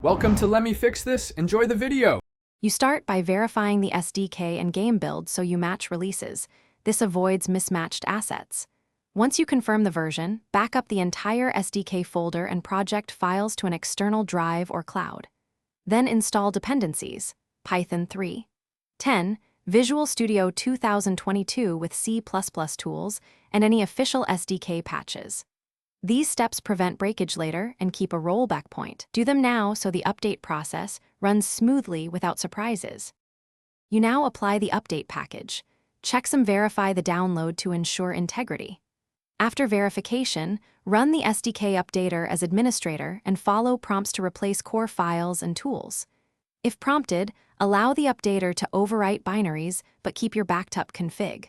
Welcome to Let Me Fix This. Enjoy the video. You start by verifying the SDK and game build so you match releases. This avoids mismatched assets. Once you confirm the version, back up the entire SDK folder and project files to an external drive or cloud. Then install dependencies, Python 3. 10. Visual Studio 2022 with C++ tools and any official SDK patches. These steps prevent breakage later and keep a rollback point. Do them now so the update process runs smoothly without surprises. You now apply the update package. Checksum verify the download to ensure integrity. After verification, run the SDK updater as administrator and follow prompts to replace core files and tools. If prompted, allow the updater to overwrite binaries but keep your backed up config.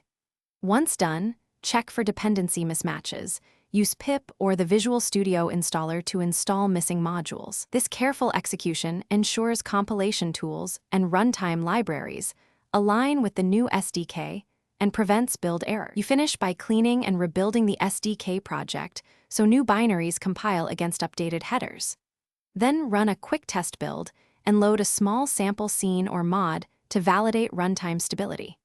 Once done, check for dependency mismatches. Use pip or the Visual Studio installer to install missing modules. This careful execution ensures compilation tools and runtime libraries align with the new SDK and prevents build error. You finish by cleaning and rebuilding the SDK project so new binaries compile against updated headers. Then run a quick test build and load a small sample scene or mod to validate runtime stability.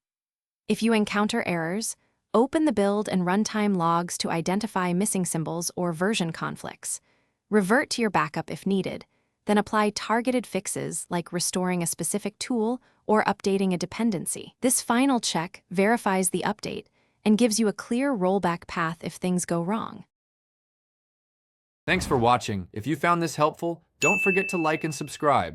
If you encounter errors, open the build and runtime logs to identify missing symbols or version conflicts. Revert to your backup if needed, then apply targeted fixes like restoring a specific tool or updating a dependency. This final check verifies the update and gives you a clear rollback path if things go wrong. Thanks for watching. If you found this helpful, don't forget to like and subscribe.